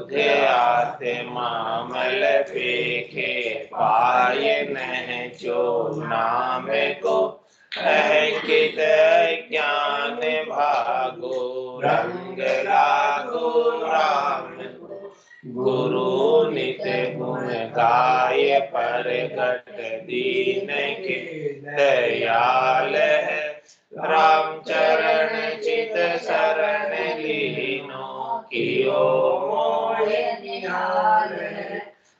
के आते मामल पेखे पाए नह चो नाम को अंकित ज्ञान भागो रंग लागो राम गुरु नित गुण गाय परगट दीन के दयाल है राम चरण चित शरण लीनो कियो मोहे निहाल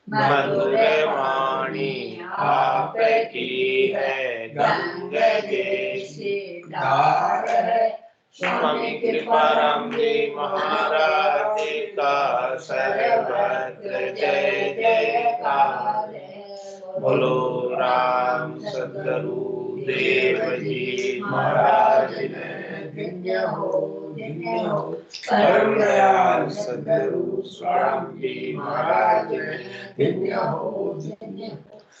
मधुर वाणी आप की है गंग जैसी धार है स्वामी कृपा राम जी महाराज का सर्वत्र जय जयकार बोलो राम सद्गुरु देव जी महाराज ने धन्य हो परम दयाल सद्गुरु स्वामी जी महाराज ने धन्य हो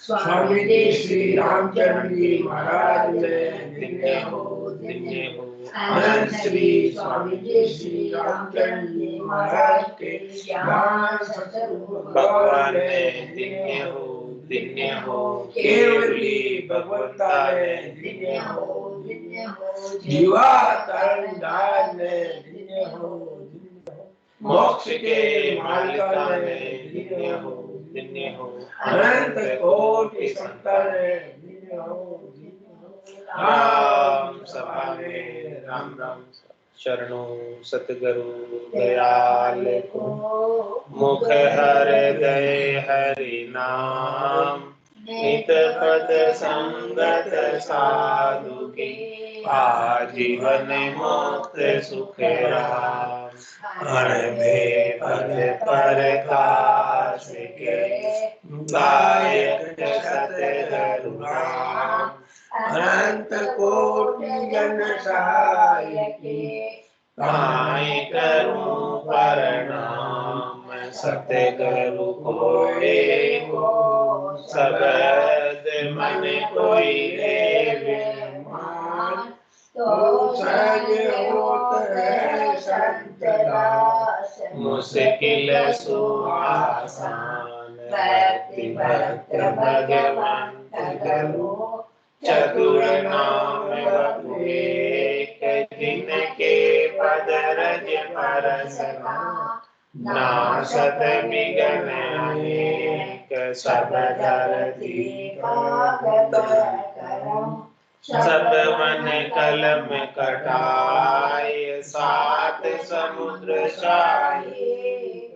स्वामी जी श्री रामचरण जी महाराज ने धन्य हो अनंत श्री स्वामी जी श्री रामचरण जी महाराज के ज्ञान सतगुरु भगवान ने धन्य हो केवली भगवंता ने धन्य हो जीवा तरंगार ने धन्य हो मोक्ष के मालिका ने धन्य हो अनंत कोटि संतान ने धन्य हो राम सभा में राम राम शरणों सतगुरु दयाल को मुख हृदय हरि नाम नित पद संगत साधु की आजीवन मुक्त सुख राम अनबे पद प्रकाश के गायक सतगुरु राम अनंत कोटि जन सहायके ताई करूं प्रणाम सतगुरु को सबद मन कोई देवे मान तो सहज होत है संत दास मुश्किल सुआसान भक्ति भक्त भगवंत गुरु चतुर नाम एक जिनके पद रज परसना नासत विघ्न अनेक सब धरती सब मन कलम कटाय सात समुद्र शाही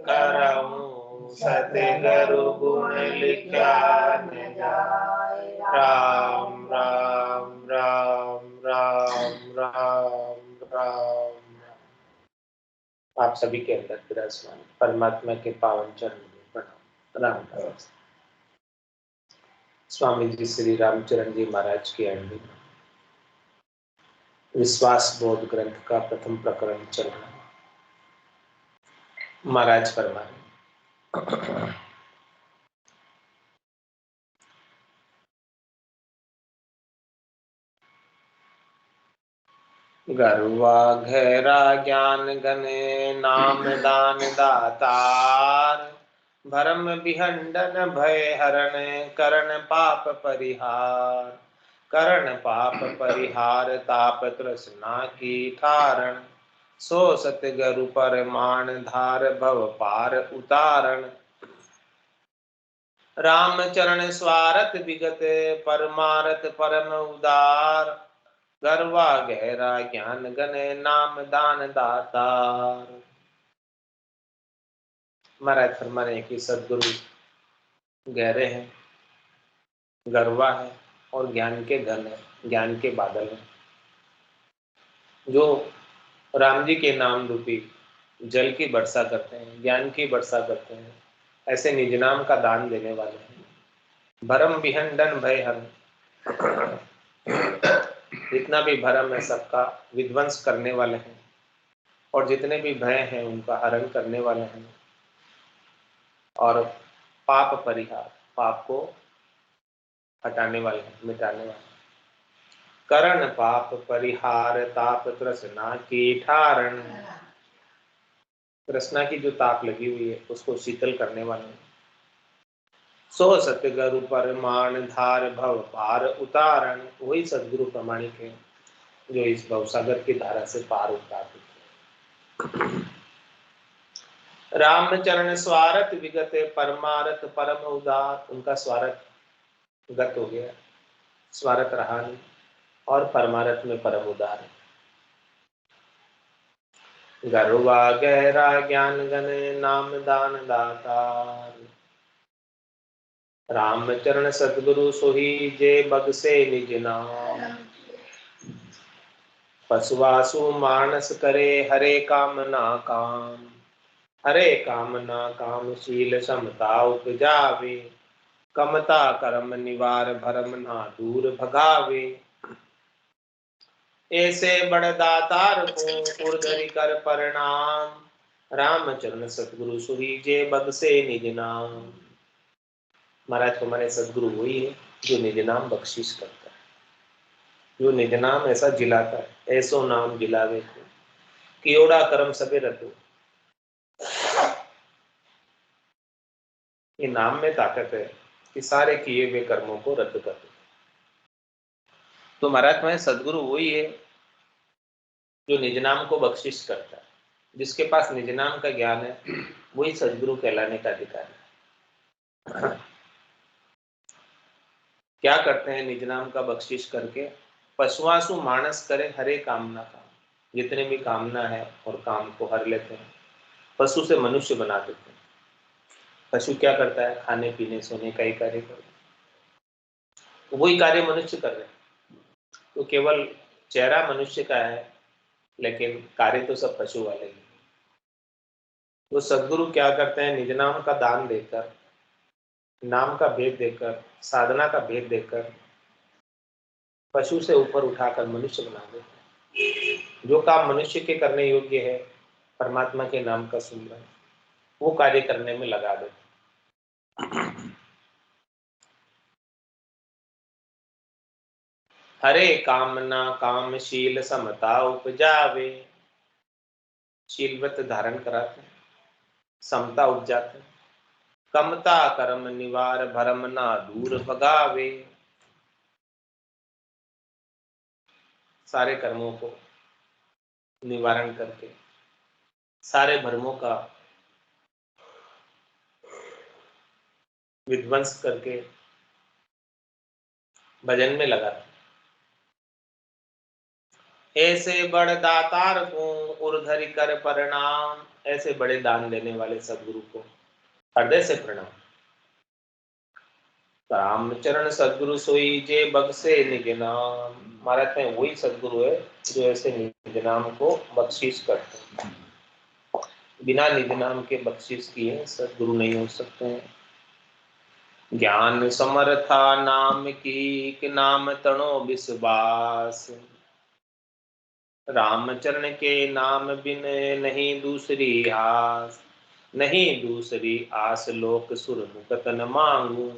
करऊं सतगुरु गुण लिखा न जाय राम राम राम राम राम राम। आप सभी के अंदर विराजमान परमात्मा के पावन चरण में प्रणाम राम राम। स्वामी जी श्री रामचरण जी महाराज की अंडी विश्वास बोध ग्रंथ का प्रथम प्रकरण चल रहा है। महाराज फरमाए गर्वा घेरा ज्ञान गने नाम दान दातार भरम विहंडन भय हरण करण पाप परिहार ताप तृष्णा की ठारण सो सतगुरु परमान धार भव पार उतारण राम चरण स्वारथ विगत परमारथ परम उदार गर्वा गहरा ज्ञान गने नाम दान दातार। महाराज फरमाने की सदगुरु गहरे हैं, गर्वा है और ज्ञान के धन है, ज्ञान के बादल हैं, जो राम जी के नाम रूपी जल की वर्षा करते हैं, ज्ञान की वर्षा करते हैं, ऐसे निज नाम का दान देने वाले हैं। भरम विहंडन भय हरण, जितना भी भरम है सबका विध्वंस करने वाले हैं और जितने भी भय हैं उनका हरण करने वाले हैं और पाप परिहार, पाप को हटाने वाले हैं, मिटाने वाले। करण पाप परिहार ताप तृष्णा की ठारण कृष्णा की जो ताप लगी हुई है उसको शीतल करने वाले हैं। सो सतगुरु परमाण धार भव पार उतारण, वही सदगुरु प्रमाणिक है जो इस भवसागर की धारा से पार उतार देते। रामचरण स्वारथ विगत परमारथ परम उदार, उनका स्वारथ गत हो गया, स्वारथ रहा नहीं, और परमारथ में परम उदार है। गर्वा गहरा ज्ञान गण नाम दान दातार, रामचरण सतगुरु सोही जे बगसे निज नाम। पशुवासु मानस करे हरे काम ना काम, हरे काम ना काम शील समता उपजावे, कमता कर्म निवार भरम ना दूर भगावे। ऐसे बड़ दातार को उर्धरि कर प्रणाम, रामचरण सतगुरु सुहीजे बगसे निज नाम। महाराज हमारे सदगुरु वही है जो निज नाम बख्शिश करता है, जो निज नाम ऐसा जिलाता है, ऐसो नाम जिलावे को कियोड़ा कर्म सबे रतो। ये नाम में ताकत है कि सारे किए हुए कर्मों को रद्द कर दे। तो महाराज हमारे सदगुरु वही है जो निज नाम को बख्शिश करता है। जिसके पास निज नाम का ज्ञान है वही सदगुरु कहलाने का अधिकार है। क्या करते हैं निज नाम का बख्शिश करके? पशुआसु मानस करे हरे कामना काम, जितने भी कामना है और काम को हर लेते हैं। पशु से मनुष्य बना देते हैं। पशु क्या करता है? खाने पीने सोने का ही कार्य करता है, तो वही कार्य मनुष्य कर रहे हैं। तो केवल चेहरा मनुष्य का है लेकिन कार्य तो सब पशु वाले ही। तो सदगुरु क्या करते हैं? निज नाम का दान देकर, नाम का भेद देकर, साधना का भेद देकर पशु से ऊपर उठाकर मनुष्य बना देते हैं। जो काम मनुष्य के करने योग्य है, परमात्मा के नाम का सुमिरन, वो कार्य करने में लगा देते। हरे कामना काम शील समता उपजावे, शील व्रत धारण कराते हैं, समता उपजाते हैं, कमता कर्म निवार भरम ना दूर भगावे, सारे कर्मों को निवारण करके, सारे भ्रमों का विध्वंस करके भजन में लगाते। ऐसे बड़ दातार को उर्धरि कर प्रणाम, ऐसे बड़े दान देने वाले सदगुरु को हृदय से प्रणाम। रामचरण सदगुरु सोई जे बख्शे निज नाम, महाराज में वही सदगुरु है जो ऐसे निज नाम को बख्शीश करते हैं। बिना निज नाम के बख्शीश किए सदगुरु नहीं हो सकते हैं। ज्ञान समर्था नाम की कि नाम तणो विश्वास, रामचरण के नाम बिन नहीं दूसरी आस, नहीं दूसरी आस लोक सुर मुकत न मांगू,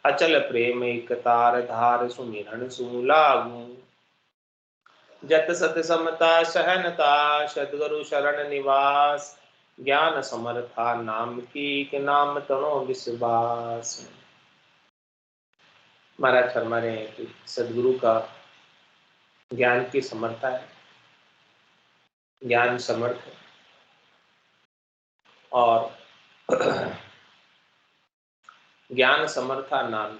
अचल प्रेम एक तार धार सुमिरन सु लागू, जत सत समता सहनता सदगुरु शरण निवास, ज्ञान समर्था नाम की के नाम तणो विश्वास। महाराज फरमा रहे हैं कि सदगुरु का ज्ञान की समर्था है, ज्ञान समर्थ है, और ज्ञान समर्था नाम,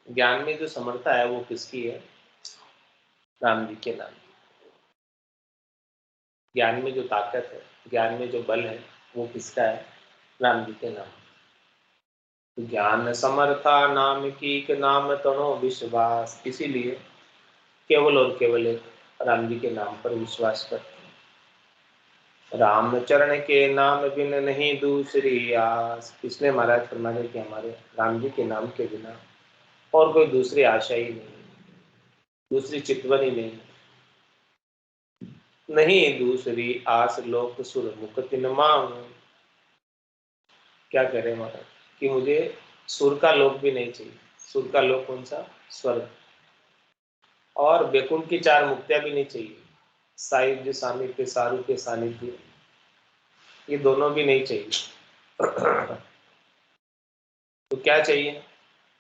ज्ञान में जो समर्था है वो किसकी है? राम जी के नाम। ज्ञान में जो ताकत है, ज्ञान में जो बल है, वो किसका है? राम जी के नाम। ज्ञान समर्था नाम की के नाम तणो विश्वास, इसीलिए केवल और केवल एक राम जी के नाम पर विश्वास करते हैं। रामचरण के नाम बिन नहीं दूसरी आस, इसलिए महाराज फरमाने कि हमारे राम जी के नाम के बिना और कोई दूसरी आशा ही नहीं, दूसरी चितवन ही नहीं, नहीं दूसरी आस लोक सुर मुक्ति न मांगू। क्या कह रहे महाराज कि मुझे सुर का लोक भी नहीं चाहिए। सुर का लोक कौन सा? स्वर्ग। और बैकुंठ की चार मुक्तियां भी नहीं चाहिए, साहित्य सामिप्य सारूप्य सानिध्य, ये दोनों भी नहीं चाहिए। तो क्या चाहिए?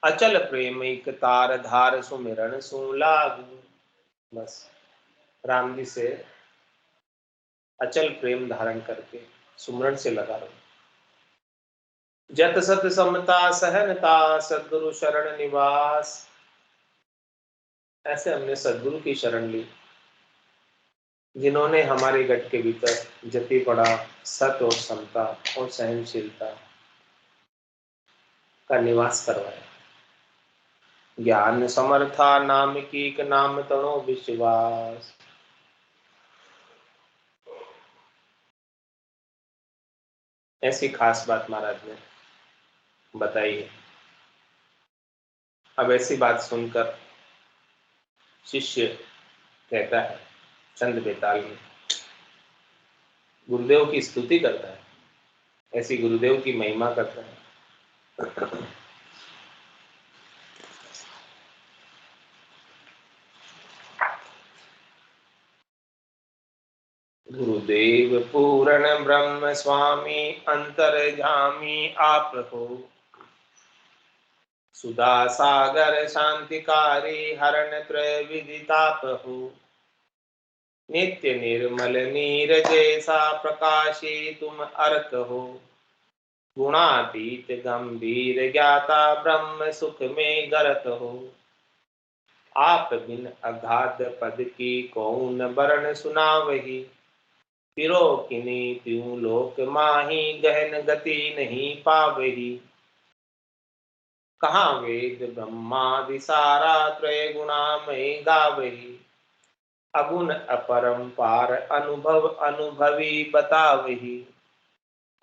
अचल प्रेम एक तार धार सुमिरन सु लागू। बस राम जी से अचल प्रेम धारण करके सुमरण से लगा रहो। जत सत समता सहनता सद्गुरु शरण निवास। ऐसे हमने सद्गुरु की शरण ली, जिन्होंने हमारे गट के भीतर जति पड़ा सत और समता और सहनशीलता का निवास करवाया। ज्ञान समर्था नाम की नाम तणो विश्वास। ऐसी खास बात महाराज ने बताई है। अब ऐसी बात सुनकर शिष्य कहता है चंद बेताल में, गुरुदेव की स्तुति करता है, ऐसी गुरुदेव की महिमा करता है। गुरुदेव पूर्ण ब्रह्म स्वामी अंतर्जामी आप हो। सुधा सागर शांतिकारी हरण त्रय विदिताप हो। नित्य निर्मल नीर जैसा प्रकाशी तुम अर्क हो। गुणातीत गंभीर ज्ञाता ब्रह्म सुख में गरत हो। आप बिन अगाध पद की कौन वर्ण सुनावही। फिरो किनी त्यों लोक माही गहन गति नहीं पावही। कहाँ वेद ब्रह्मादि सारा त्रय गुणामय गावही। अगुण अपरंपार अनुभव अनुभवी बतावही।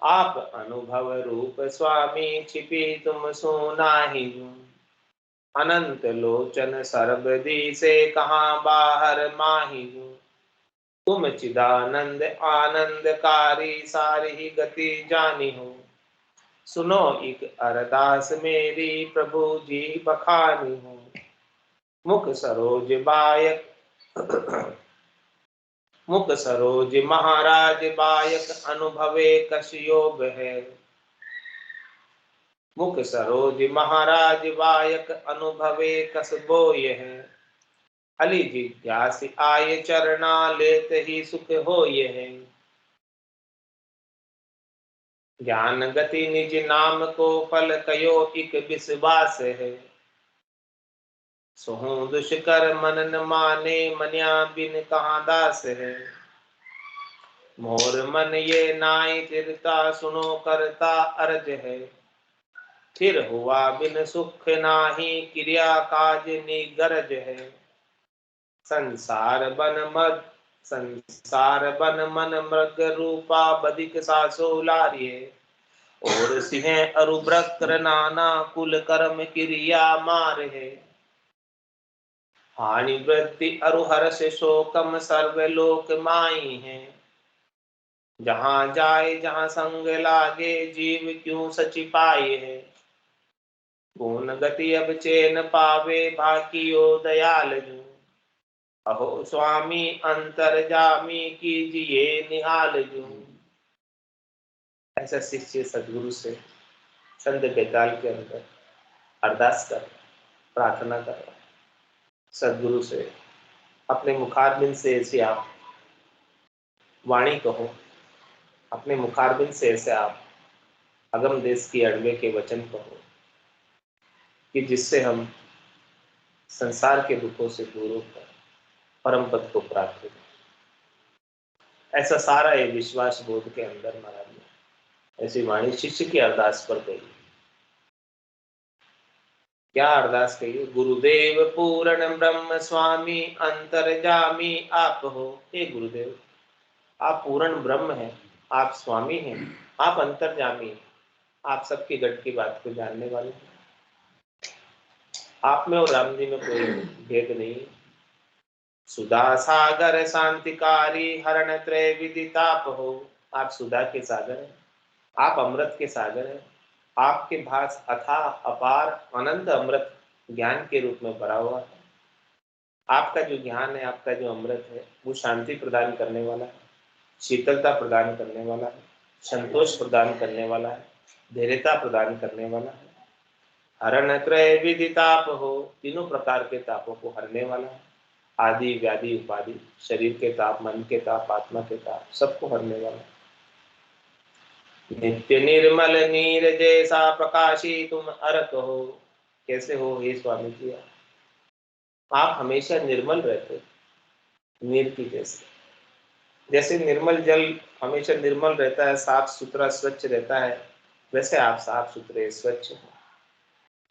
आप अनुभव रूप स्वामी छिपी तुम सुनाहि। अनंत लोचन सर्वदी से कहाँ बाहर माही। तुम चिदानंद आनंदकारी सारी ही गति जानी हो। सुनो एक अरदास मेरी प्रभु जी बखानी हो। मुख सरोज बायक मुख सरोज महाराज बायक अनुभवे कश योग है। मुख सरोज महाराज बायक अनुभवे कस बोय है। अली जिज्ञास आय चरना लेत ही सुख हो है। ज्ञान गति निज नाम को फल कयो इक विश्वास है। सोहू दुष्कर मन न माने मनिया बिन कहाँ दास है। मोर मन ये नाई चिरता सुनो करता अर्ज है। फिर हुआ बिन सुख नाही क्रिया काज निगरज है। संसार बन मन मृग रूपा बदिक सासो लारिये। और सिंह अरुब्रक्र नाना कुल कर्म क्रिया मार है। हानि वृद्धि अरुहर से शोकम सर्वलोक माई है। जहाँ जाए जहाँ संग लागे जीव क्यों सचि पाए है। पूर्ण गति अब चैन पावे भाकियो दयाल जो। अहो स्वामी अंतर्जामी कीजिए निहाल जो। ऐसा शिष्य सदगुरु से छंद बेताल के अंदर अरदास कर प्रार्थना कर रहा है। सदगुरु से अपने मुखारबिंद से ऐसे आप वाणी कहो। अपने मुखारबिंद से ऐसे आप अगम देश की अड़वे के वचन कहो कि जिससे हम संसार के दुखों से दूर होकर परम पद को प्राप्त करें। ऐसा सारा ये विश्वास बोध के अंदर महाराज ने ऐसी वाणी शिष्य की अरदास पर गई। क्या अरदास कही? गुरुदेव पूर्ण ब्रह्म स्वामी अंतर्जामी आप हो। हे गुरुदेव, आप पूर्ण ब्रह्म हैं, आप स्वामी हैं, आप अंतर्जामी हैं, आप सबकी गट की बात को जानने वाले हैं। आप में और राम जी में कोई भेद नहीं। सुधा सागर शांतिकारी हरण त्रय विदिताप हो। आप सुधा के सागर हैं, आप अमृत के सागर हैं। आपके भास अथाह अपार अनंत अमृत ज्ञान के रूप में भरा हुआ है। आपका जो ज्ञान है, आपका जो अमृत है, वो शांति प्रदान करने वाला है, शीतलता प्रदान करने वाला है। संतोष प्रदान करने वाला है, धैर्यता प्रदान करने वाला है, हरण त्रय विधि ताप हो, तीनों प्रकार के तापों को हरने वाला है, आदि व्याधि उपाधि, शरीर के ताप, मन के ताप, आत्मा के ताप, सबको हरने वाला है। नित्य निर्मल नीर जैसा प्रकाशी तुम अरत हो। कैसे हो हे स्वामी जी? आप हमेशा निर्मल रहते हो, नीर की जैसे। जैसे निर्मल जल हमेशा निर्मल रहता है, साफ सुथरा स्वच्छ रहता है, वैसे आप साफ सुथरे स्वच्छ हो।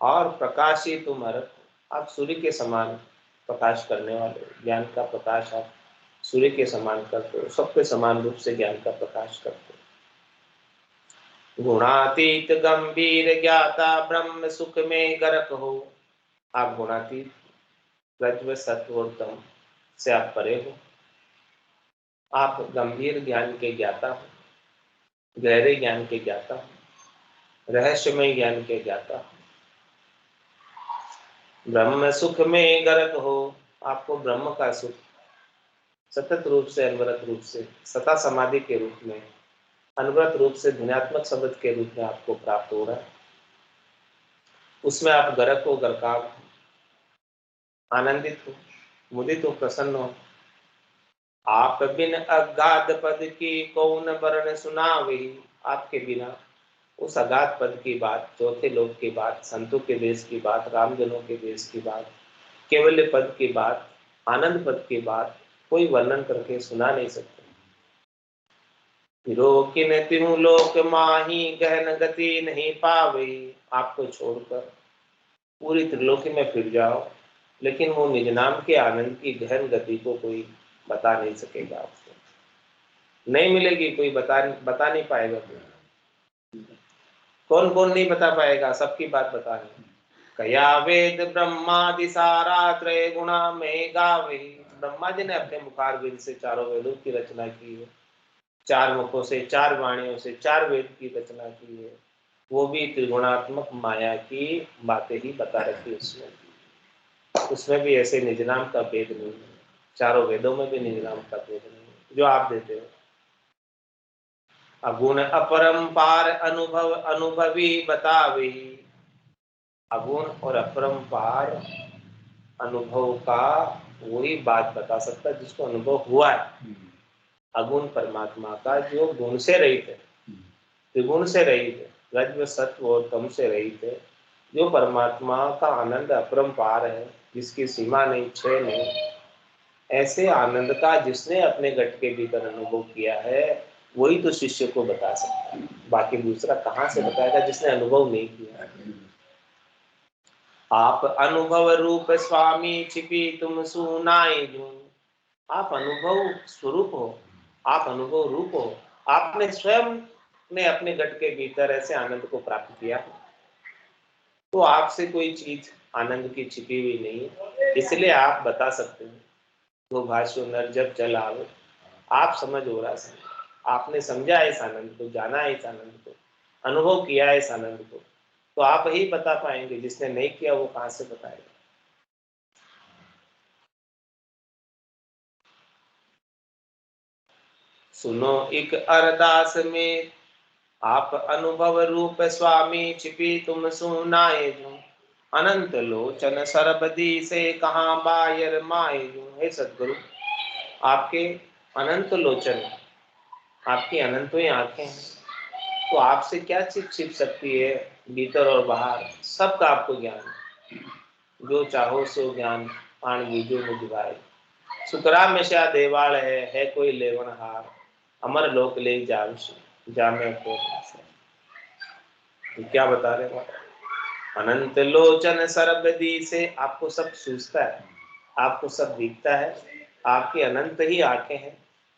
और प्रकाशी तुम अरत हो, आप सूर्य के समान प्रकाश करने वाले हो। ज्ञान का प्रकाश आप सूर्य के समान करते हो, सबके समान रूप से ज्ञान का प्रकाश करते हो। गुणातीत गंभीर ज्ञाता ब्रह्म सुख में गरक हो। आप गुणातीत, रज्व सत्व और तम से आप परे हो। आप गंभीर ज्ञान के ज्ञाता हो, गहरे ज्ञान के ज्ञाता हो, रहस्यमय ज्ञान के ज्ञाता हो। ब्रह्म सुख में गरक हो, आपको ब्रह्म का सुख सतत रूप से, अनवरत रूप से, सता समाधि के रूप में, अनवरत रूप से ध्यानात्मक शब्द के रूप में आपको प्राप्त हो रहा है। उसमें आप गरक हो, गरकाव हो, आनंदित हो, मुदित हो, प्रसन्न हो। आप बिन अगाध पद की कौन वर्ण सुनावे। आपके बिना उस अगाध पद की बात, चौथे लोक की बात, संतों के देश की बात, रामजनों के देश की बात, केवल पद की बात, आनंद पद की बात कोई वर्णन करके सुना नहीं सकते। रोकिन तिहु लोक माही गहन गति नहीं पावे। आपको छोड़कर पूरी त्रिलोकी में फिर जाओ, लेकिन वो निज नाम के आनंद की गहन गति को कोई बता नहीं सकेगा। आपको नहीं मिलेगी, कोई बता नहीं पाएगा। कौन कौन नहीं बता पाएगा, सबकी बात बतानी। कया वेद ब्रह्मादि सारा त्रय गुणा में गावे। ब्रह्मा जी ने अपने मुखार वेद से चारों वेदों की रचना की है, चार मुखों से, चार वाणियों से, चार वेद की रचना की है। वो भी त्रिगुणात्मक माया की बातें ही बता रखी उसमें। उसमें भी ऐसे निज नाम का भेद नहीं है, चारों वेदों में भी निज नाम का भेद नहीं है जो आप देते हो। अगुण अपरंपार अनुभव अनुभवी बतावे। अगुण और अपरंपार अनुभव का वही बात बता सकता है जिसको अनुभव हुआ है। अगुण परमात्मा का जो गुण से रहित है, त्रिगुण से रहित है, रज्व सत्व और तम से रहित है, जो परमात्मा का आनंद अपरंपार है, जिसकी सीमा नहीं, क्षय नहीं, ऐसे आनंद का जिसने अपने घट के भीतर अनुभव किया है, वही तो शिष्य को बता सकता है। बाकी दूसरा कहाँ से बताएगा जिसने अनुभव नहीं किया। आप अनुभव रूप स्वामी छिपी तुम सुनाए जो। आप अनुभव स्वरूप हो, आप अनुभव रूप हो। आपने स्वयं ने अपने घट के भीतर ऐसे आनंद को प्राप्त किया, तो आपसे कोई चीज आनंद की छिपी हुई नहीं, इसलिए आप बता सकते हैं। वो भाष्य नर जब जल आवे, आप समझ हो रहा है, आपने समझा इस आनंद को, जाना है इस आनंद को, अनुभव किया है इस आनंद को, तो आप ही बता पाएंगे। जिसने नहीं किया वो कहाँ से बताएगा। सुनो एक अरदास में आप अनुभव रूप स्वामी छिपी तुम सुनाए जो। अनंत लोचन सरबदी से कहाँ बायर माए जो। हे सदगुरु, आपके अनंत लोचन, आपकी अनंतों आंखें हैं, तो आपसे क्या छिप छिप सकती है, भीतर और बाहर सबका आपको ज्ञान है। जो चाहो सो ज्ञान आन बीजो मुझ भाई। सुतरा में शा देवाल है कोई लेवन हार, अमर लोक ले जामे को। तो क्या बता रहे हैं? अनंत लोचन सरबदी से आपको सब सूझता है, आपको सब दिखता है, आपकी अनंत ही आंखें हैं,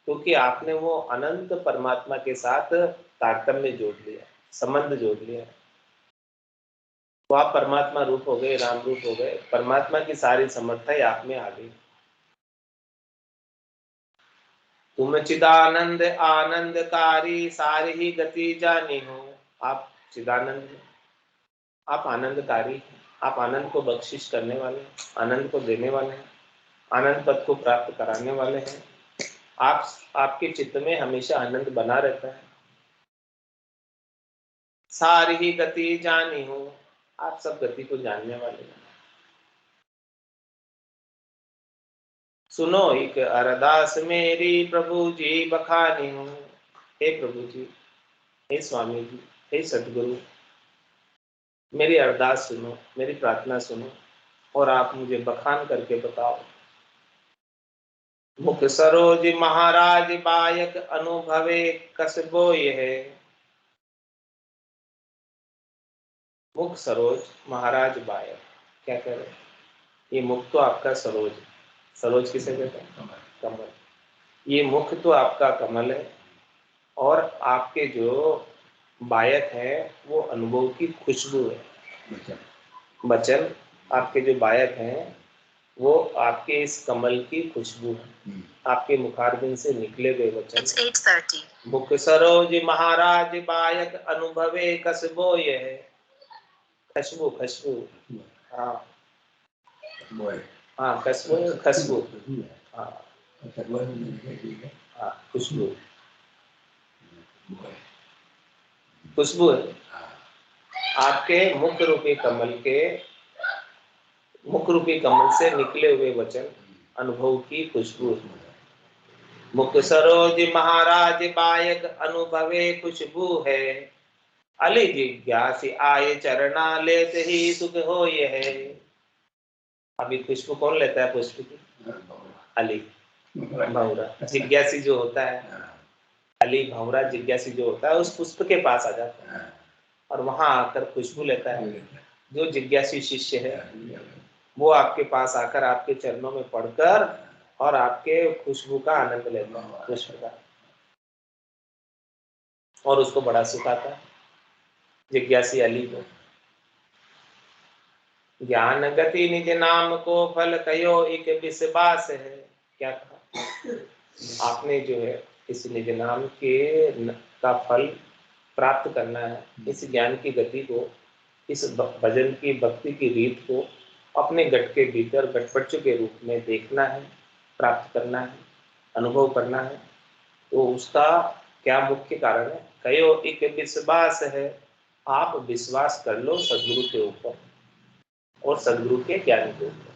क्योंकि आपने वो अनंत परमात्मा के साथ तारतम्य जोड़ लिया, संबंध जोड़ लिया। तो आप परमात्मा रूप हो गए, राम रूप हो गए, परमात्मा की सारी समर्था ही आप में आ गई। तुम चिदानंद आनंदकारी सारी ही गति जानी हो। आप चिदानंद, आप आनंदकारी, आप आनंद को बख्शिश करने वाले, आनंद को देने वाले हैं, आनंद पद को प्राप्त कराने वाले हैं। आप, आपके चित्त में हमेशा आनंद बना रहता है। सारी ही गति जानी हूँ। आप सब गति को जानने वाले हैं। सुनो एक अरदास मेरी प्रभु जी बखानी हूँ। हे प्रभु जी, हे स्वामी जी, हे सदगुरु, मेरी अरदास सुनो, मेरी प्रार्थना सुनो और आप मुझे बखान करके बताओ। मुख सरोज महाराज बायक अनुभवे कसबो यह। मुख सरोज महाराज बायक, क्या कह रहे हैं? ये मुख तो आपका सरोज, सरोज किसे कहते हैं? कमल। ये मुख तो आपका कमल है और आपके जो बायक है वो अनुभव की खुशबू है। वचन आपके जो बायक हैं वो आपके इस कमल की खुशबू है, आपके मुखारबिंद से निकले हुए वचन। मुख सरोज महाराज बायक अनुभवे कसबो यह। खुशबू, खुशबू, हाँ हाँ, खुशबू, खुशबू, हाँ हाँ, खुशबू, खुशबू है आपके मुख रूपी कमल के, मुख रूपी कमल से निकले हुए वचन अनुभव की खुशबू है। मुख सरोज महाराज बायक अनुभवे खुशबू है। अली जिज्ञासी आए चरना लेते ही सुख हो यह। अभी खुशबू कौन लेता है पुष्प की? अली भंवरा। जिज्ञासी जो होता है, अली भंवरा जिज्ञासी जो होता है उस पुष्प के पास आ जाता है और वहां आकर खुशबू लेता है। जो जिज्ञासी शिष्य है वो आपके पास आकर आपके चरणों में पड़कर और आपके खुशबू का आनंद लेता है, पुष्प का, और उसको बड़ा सुख आता है जिज्ञासी अली को। ज्ञान गति निज नाम को फल कयो एक विश्वास है। क्या कहा आपने? जो है इस निज नाम का फल प्राप्त करना है। इस ज्ञान की गति को, इस भजन की भक्ति की रीत को अपने गट के भीतर गटपटचु के रूप में देखना है, प्राप्त करना है, अनुभव करना है। तो उसका क्या मुख्य कारण है? कयो एक विश्वास है। आप विश्वास कर लो सदगुरु के ऊपर और सदगुरु के ज्ञान के ऊपर।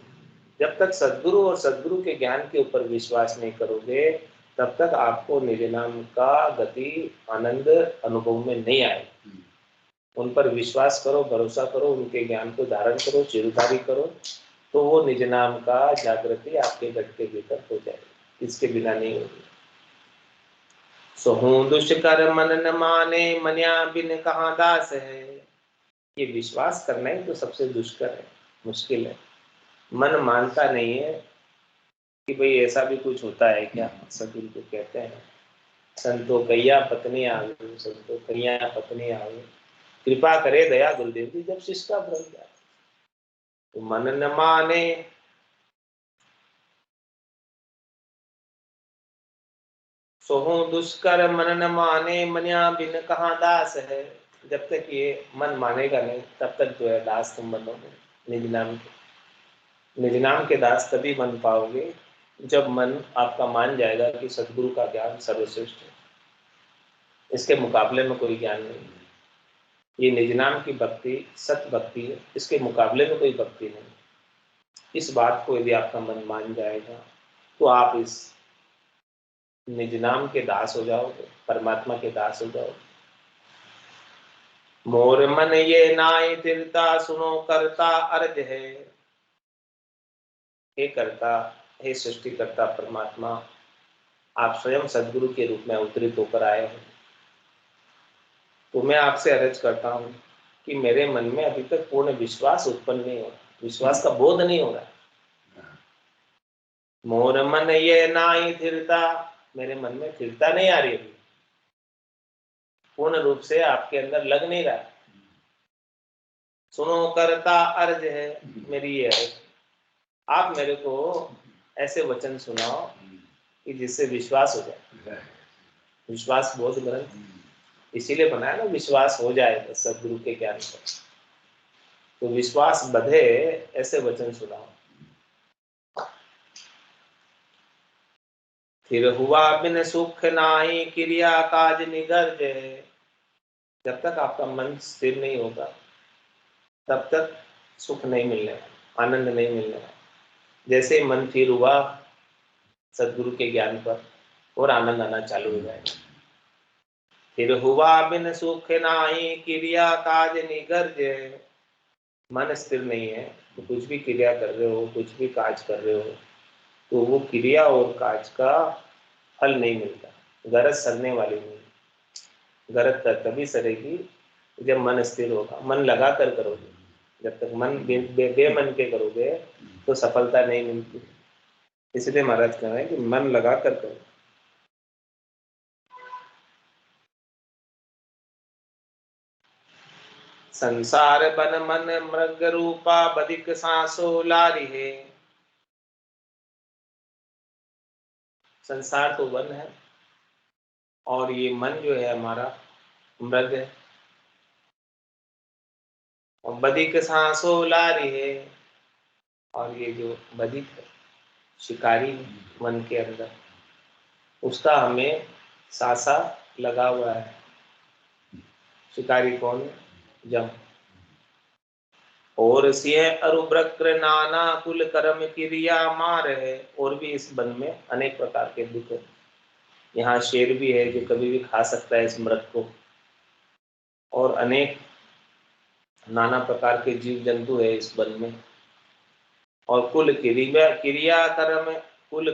जब तक सदगुरु और सदगुरु के ज्ञान के ऊपर विश्वास नहीं करोगे तब तक आपको निज नाम का गति आनंद अनुभव में नहीं आएगी। उन पर विश्वास करो, भरोसा करो, उनके ज्ञान को धारण करो, चिरधारी करो, तो वो निज नाम का जागृति आपके गट के भीतर हो जाएगी। इसके बिना नहीं होगी। सोहूं दुष्कर मन न माने, मनिया बिन कहाँ दास है। ये विश्वास करना ही तो सबसे दुष्कर है, मुश्किल है। मन मानता नहीं है कि भाई ऐसा भी कुछ होता है क्या। सदगुरु को कहते हैं संतो कैया पत्नी आवे, संतो कैया पत्नी आवे, कृपा करे दया गुरुदेव जी जब शिष्य का भ्रम जाए। तो मन न माने, सोहू दुष्कर मन न माने, मनिया बिन कहाँ दास है। जब तक ये मन मानेगा नहीं तब तक जो है दास तुम बनोगे निज नाम के। निज नाम के दास तभी बन पाओगे जब मन आपका मान जाएगा कि सदगुरु का ज्ञान सर्वश्रेष्ठ है, इसके मुकाबले में कोई ज्ञान नहीं है। ये निज नाम की भक्ति सत भक्ति है, इसके मुकाबले में कोई भक्ति नहीं। इस बात को यदि आपका मन मान जाएगा तो आप इस निज नाम के दास हो जाओगे, परमात्मा के दास हो जाओगे। मोर मन ये नाई तिरता, सुनो करता अर्ज है। हे करता, हे सृष्टिकर्ता परमात्मा, आप स्वयं सदगुरु के रूप में अवतरित होकर आए हैं। तो मैं आपसे अर्ज करता हूँ कि मेरे मन में अभी तक पूर्ण विश्वास उत्पन्न नहीं हो रहा, विश्वास का बोध नहीं हो रहा। मोर मन ये नाई थिरता, मेरे मन में थिरता नहीं आ रही, पूर्ण रूप से आपके अंदर लग नहीं रहा। सुनो करता अर्ज है, मेरी ये अर्ज, आप मेरे को ऐसे वचन सुनाओ कि जिससे विश्वास हो जाए। विश्वास बोध ग्रंथ इसीलिए बनाया ना, विश्वास हो जाए तो सदगुरु के ज्ञान पर। तो विश्वास बधे ऐसे वचन सुनाओ। फिर हुआ बिन सुख नाई, क्रिया काज निगर्ज है। जब तक आपका मन स्थिर नहीं होगा तब तक सुख नहीं मिलने वाला, आनंद नहीं मिलने वाला। जैसे मन फिर हुआ सदगुरु के ज्ञान पर और आनंद आना चालू हो जाएगा। फिर हुआ बिन सुख नाही क्रिया काज निगर्ज। मन स्थिर नहीं है तो कुछ भी क्रिया कर रहे हो, कुछ भी काज कर रहे हो, तो वो क्रिया और काज का फल नहीं मिलता, गरज सरने वाली नहीं। गरज तभी सरेगी जब मन स्थिर होगा, मन लगा कर करोगे। जब तक मन बेमन के करोगे तो सफलता नहीं मिलती। इसलिए महाराज कह रहे हैं कि मन लगा कर करो। संसार बन मन मृग रूपा बधिक सांसो लारी है। संसार तो वन है और ये मन जो है हमारा मृग है, और बधिक सांसो लारी है। और ये जो बधिक है, शिकारी मन के अंदर, उसका हमें सासा लगा हुआ है। शिकारी कौन है? जम। और सिंह अरुब्रक्र नाना कुल कर्म क्रिया मार है। और भी इस वन में अनेक प्रकार के दुख है। यहाँ शेर भी है जो कभी भी खा सकता है इस मृग को, और अनेक नाना प्रकार के जीव जंतु है इस वन में। और कुल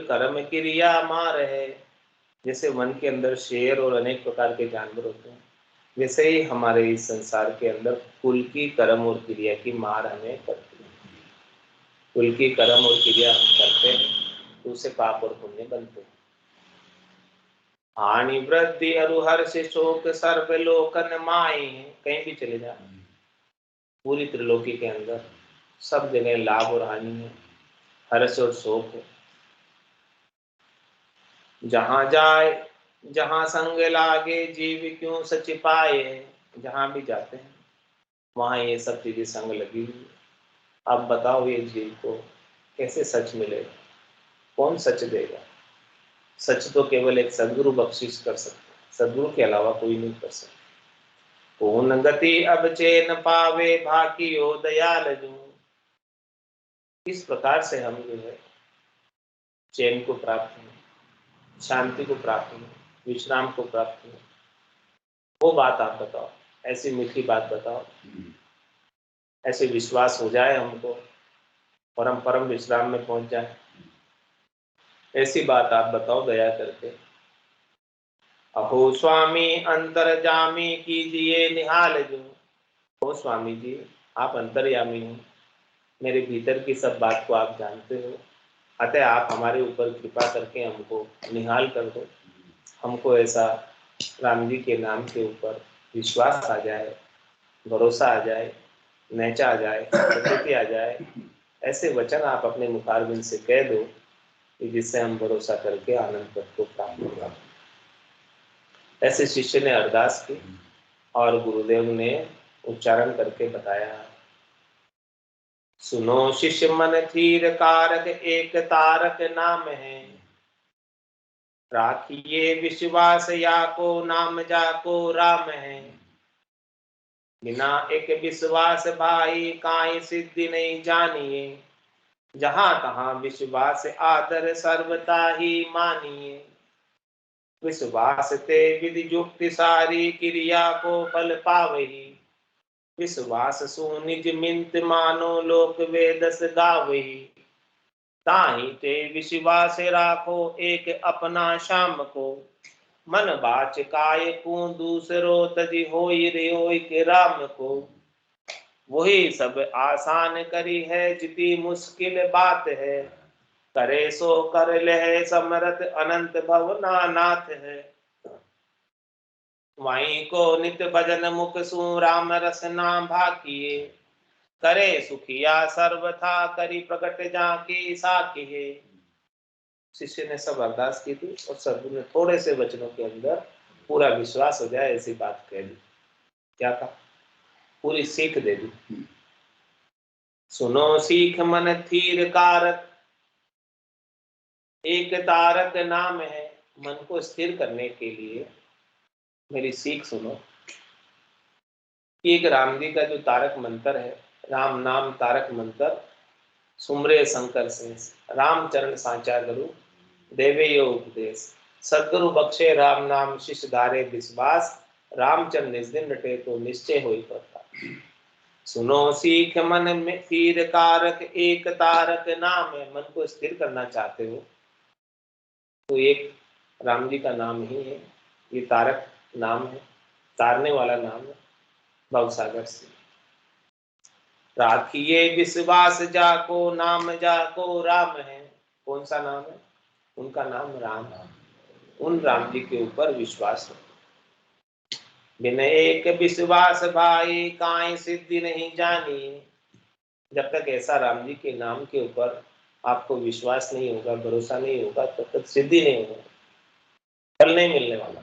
कर्म क्रिया मार है। जैसे वन के अंदर शेर और अनेक प्रकार के जानवर होते हैं, वैसे ही हमारे इस संसार के अंदर कुल की कर्म और क्रिया की मार हमें पड़ती है। कुल की कर्म और क्रिया हम करते हैं तो उसे पाप और पुण्य बनते हैं। हानि वृद्धि अरुहर से शोक सर्वलोकन माई। कहीं भी चले जाए, पूरी त्रिलोकी के अंदर सब जगह लाभ और हानि है, हर्ष और शोक है। जहां जाए जहां संग लागे जीव क्यों सच पाए। जहां भी जाते हैं वहां ये सब चीजें संग लगी हुई है। अब बताओ ये जीव को कैसे सच मिलेगा? कौन सच देगा? सच तो केवल एक सदगुरु बख्शिश कर सकते हैं, सदगुरु के अलावा कोई नहीं कर सकता। पूर्ण गति अब चैन पावे भाकी हो दयाल जो। किस प्रकार से हम जो है चैन को प्राप्त करें, शांति को प्राप्त करें, विश्राम को प्राप्त करें, वो बात आप बताओ। ऐसी मीठी बात बताओ, ऐसे विश्वास हो जाए हमको और हम परम विश्राम में पहुंच जाए। ऐसी बात आप बताओ दया करके। अहो स्वामी अंतर्जामी कीजिए निहाल जो। ओ स्वामी जी, आप अंतर्यामी हो, मेरे भीतर की सब बात को आप जानते हो, अतः आप हमारे ऊपर कृपा करके हमको निहाल कर दो। हमको ऐसा राम जी के नाम के ऊपर विश्वास आ जाए, भरोसा आ जाए, नेचा आ जाए, प्रकृति आ जाए। ऐसे वचन आप अपने मुखारबिंद से कह दो कि जिससे हम भरोसा करके आनंद पद को प्राप्त होगा। ऐसे शिष्य ने अरदास की और गुरुदेव ने उच्चारण करके बताया। सुनो शिष्य मन थीर कारक एक तारक नाम है। राखिए विश्वास या को नाम जाको राम है। बिना एक विश्वास भाई काई सिद्धि नहीं जानिए। जहां तहां विश्वास आदर सर्वता ही मानिए। विश्वास ते विधि युक्ति सारी क्रिया को फल पावही। विश्वास सु निज मिंत मानो लोक वेदस गावही। ताहि ते विश्वास राखो एक अपना शाम को। मन बाच काय को दूसरो तजी होई रे के राम को। वही सब आसान करी है जितनी मुश्किल बात है। करे सो कर ले समरथ अनंत भवना नाथ है। वहीं को नित्य भजन मुख सु राम रस नाम भाकिए। करे सुखिया सर्वथा करी प्रकट जाकी साकी है। शिष्य ने सब अरदास की थी और सदगुरु ने थोड़े से वचनों के अंदर पूरा विश्वास हो जाए ऐसी बात कह दी। क्या था? पूरी सीख दे दी। सुनो सीख मन थीर कारक एक तारक नाम है। मन को स्थिर करने के लिए मेरी सीख सुनो। कि एक राम जी का जो तारक मंत्र है, राम नाम तारक मंत्र, सुमरे शंकर से राम चरण सांचा गुरु देवे यो उपदेश, सदगुरु बख्शे राम नाम शिष्य धारे विश्वास, रामचंद्र निज दिन रटे तो निश्चय होई प्रकाश। सुनो सीख मन में तीर कारक एक तारक नाम है। मन को स्थिर करना चाहते हो तो एक राम जी का नाम ही है, ये तारक नाम है, तारने वाला नाम है भवसागर से। राखिए विश्वास जाको नाम जाको राम है। कौन सा नाम है? उनका नाम राम है। उन राम जी के ऊपर विश्वास रखो। बिन एक विश्वास भाई काई सिद्धि नहीं जानी। जब तक ऐसा राम जी के नाम के ऊपर आपको विश्वास नहीं होगा, भरोसा नहीं होगा, तब तक सिद्धि नहीं होगा, फल नहीं मिलने वाला,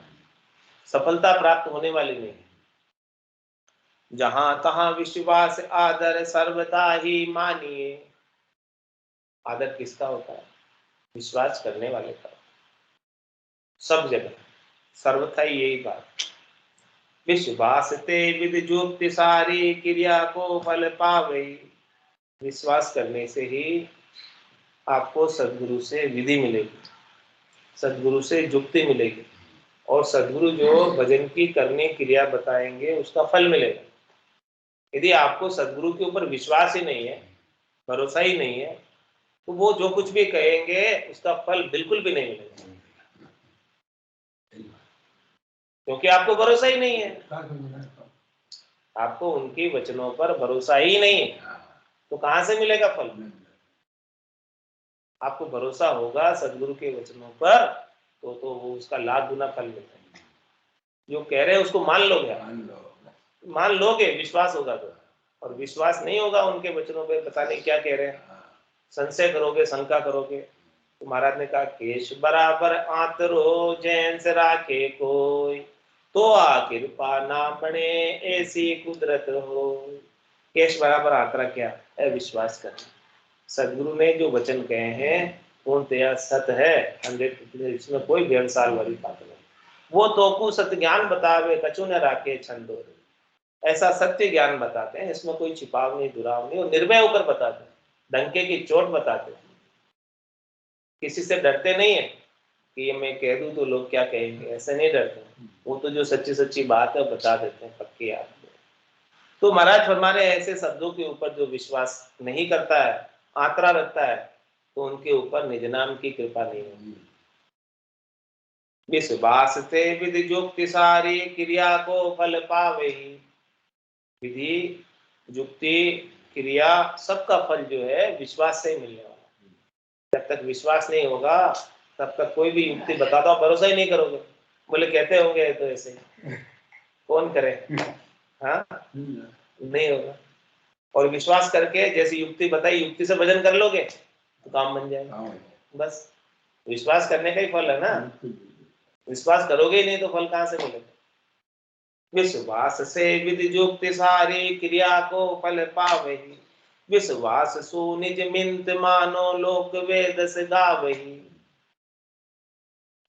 सफलता प्राप्त होने वाली नहीं। जहां तहां विश्वास आदर सर्वथा ही मानिए। आदर किसका होता है? विश्वास करने वाले का। सब जगह सर्वथा यही बात। विश्वास ते विधि जुक्ति सारी क्रिया को फल पावे। विश्वास करने से ही आपको सदगुरु से विधि मिलेगी, सदगुरु से जुक्ति मिलेगी, और सदगुरु जो भजन की करने क्रिया बताएंगे उसका फल मिलेगा। यदि आपको सदगुरु के ऊपर विश्वास ही नहीं है, भरोसा ही नहीं है, तो वो जो कुछ भी कहेंगे उसका फल बिल्कुल भी नहीं मिलेगा, क्योंकि आपको भरोसा ही नहीं है। आपको उनके वचनों पर भरोसा ही नहीं है, तो कहां से मिलेगा फल? आपको भरोसा होगा सदगुरु के वचनों पर तो वो उसका लाख गुना फल मिलता है। जो कह रहे हैं उसको मान लोगे, मान लोगे, विश्वास होगा तो। और विश्वास नहीं होगा उनके वचनों पे, पता नहीं क्या कह रहे हैं, संशय करोगे, शंका करोगे। तो महाराज ने कहा केश बराबर आतरो जैन से राखे कोई, तो आ कृपा ना बने ऐसी कुदरत हो। केश बराबर आतरा क्या है? विश्वास करना। सदगुरु ने जो वचन कहे हैं पूर्णतया सत्य है, 100%, इसमें कोई भेड़साल वाली बात नहीं। वो तोकू सत्य ज्ञान बतावे कछु न राखे छंदो। ऐसा सत्य ज्ञान बताते हैं, इसमें कोई छिपाव नहीं, दुराव नहीं, और निर्भय होकर बताते हैं, डंके की चोट बताते हैं। किसी से डरते नहीं है कि ये मैं कह दूं तो लोग क्या कहेंगे, ऐसे नहीं डरते। वो तो जो सच्ची सच्ची बात है बता देते हैं पक्की याद। तो महाराज फरमा रहे ऐसे शब्दों के ऊपर जो विश्वास नहीं करता है, आतरा रखता है, तो उनके ऊपर निज नाम की कृपा नहीं होगी। विश्वास से विधि जुक्ति सारी क्रिया को फल पावे ही। विधि जुक्ति क्रिया सबका फल जो है विश्वास से ही मिलने वाला। जब तक विश्वास नहीं होगा तब तक कोई भी युक्ति बताता हो भरोसा ही नहीं करोगे। बोले कहते होंगे तो ऐसे कौन करे? हाँ, नहीं होगा। और विश्वास करके जैसी युक्ति बताई, युक्ति से भजन कर लोगे तो काम बन जाएगा। बस विश्वास करने का ही फल है ना। विश्वास करोगे ही नहीं तो फल कहां से मिलेगा? विश्वास से विधि जुक्ति सारी क्रिया को फल पावे। विश्वास सु निज मिंत मानो लोक वेद से गावही।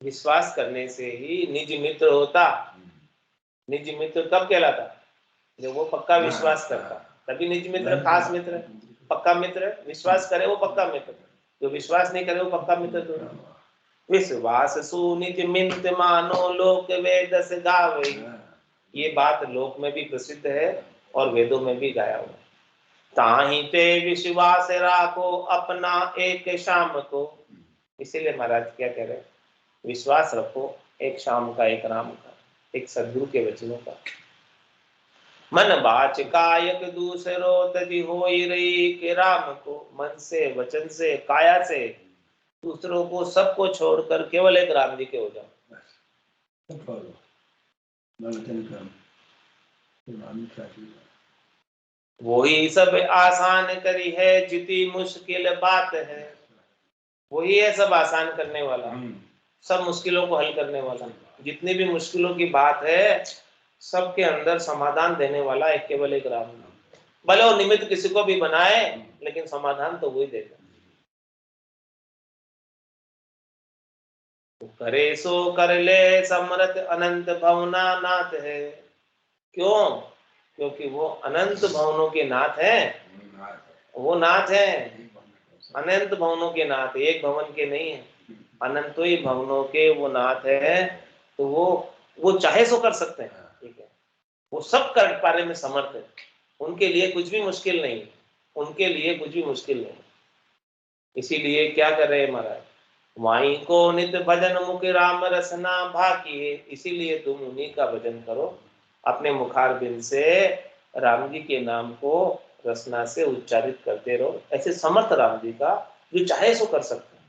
विश्वास करने से ही निज मित्र होता। निज मित्र कब कहलाता? जब वो पक्का विश्वास करता, तभी निज मित्र खास मित्र, पक्का मित्र। विश्वास करे वो पक्का मित्र, जो विश्वास नहीं करे वो पक्का मित्र तो। विश्वास सु निज मिंत मानो लोक वेद से गावही। ये बात लोक में भी प्रसिद्ध है और वेदों में भी गाया हुआ। ताही ते विश्वास राखो अपना एक शाम को। इसीलिए महाराज क्या कह रहे हैं? विश्वास रखो एक शाम का, एक राम का, एक सदगुरु के वचनों का। मन बाच कायक दूसरो तजी हो रही के राम को। मन से, वचन से, काया से दूसरों को सबको छोड़कर केवल एक राम जी के हो जाओ। वही सब आसान करी है जितनी मुश्किल बात है। वही है सब आसान करने वाला, सब मुश्किलों को हल करने वाला। जितनी भी मुश्किलों की बात है सबके अंदर समाधान देने वाला एक केवल एक राम। भले वो निमित्त किसी को भी बनाए लेकिन समाधान तो वही देगा। करे सो कर ले समर्थ अनंत भवना नाथ है। क्यों? क्योंकि वो अनंत भवनों के नाथ हैं, वो नाथ हैं, अनंत भवनों के नाथ, एक भवन के नहीं है, अनंत ही भवनों के वो नाथ है। तो वो चाहे सो कर सकते हैं, ठीक है, वो सब कर पाने में समर्थ है, उनके लिए कुछ भी मुश्किल नहीं, उनके लिए कुछ भी मुश्किल नहीं। इसीलिए क्या कर रहे हैं महाराज, वाई को नित भजन मुख राम रसना भाकी, इसीलिए तुम उन्हीं का भजन करो, अपने मुखार बिंद से राम जी के नाम को रसना से उच्चारित करते रहो। ऐसे समर्थ राम जी का जो चाहे सो कर सकते हैं,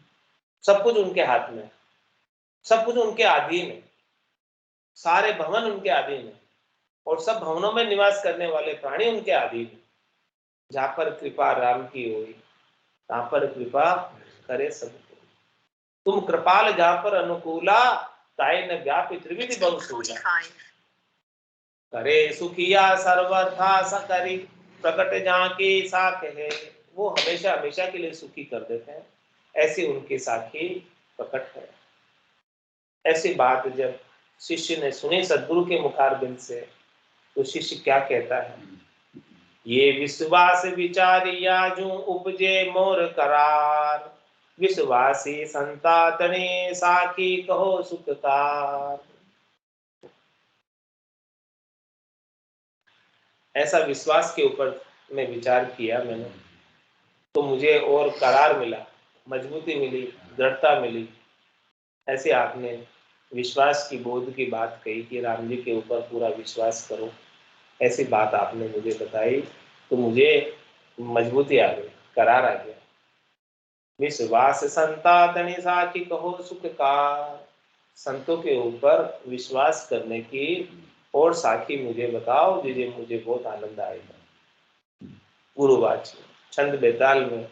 सब कुछ उनके हाथ में, सब कुछ उनके अधीन है, सारे भवन उनके अधीन है, और सब भवनों में निवास करने वाले प्राणी उनके अधीन है। जहां पर कृपा राम की हुई तहां पर कृपा करे सब। तुम कृपाल जहां पर अनुकूला, ताई न व्यापी त्रिविधि बहुसूला, करे सुखिया सर्वथा सकरी, प्रकट जहां की साख है, वो हमेशा हमेशा के लिए सुखी कर देते हैं, ऐसी उनकी साखी प्रकट है। ऐसी बात जब शिष्य ने सुनी सदगुरु के मुखारबिंद से, तो शिष्य क्या कहता है, ये विश्वास विचारिया जो उपजे मोर करार, विश्वासी संता तने साखी कहो सुखकार। ऐसा विश्वास के ऊपर मैं विचार किया मैंने, तो मुझे और करार मिला, मजबूती मिली, दृढ़ता मिली। ऐसे आपने विश्वास की बोध की बात कही कि राम जी के ऊपर पूरा विश्वास करो, ऐसी बात आपने मुझे बताई, तो मुझे मजबूती आ गई, करार आ गया। विश्वास संता तनि साखी कहो सुख का, संतों के ऊपर विश्वास करने की और साखी मुझे बताओ, जिसे मुझे बहुत आनंद आएगा। गुरुवाची छंद बेताल में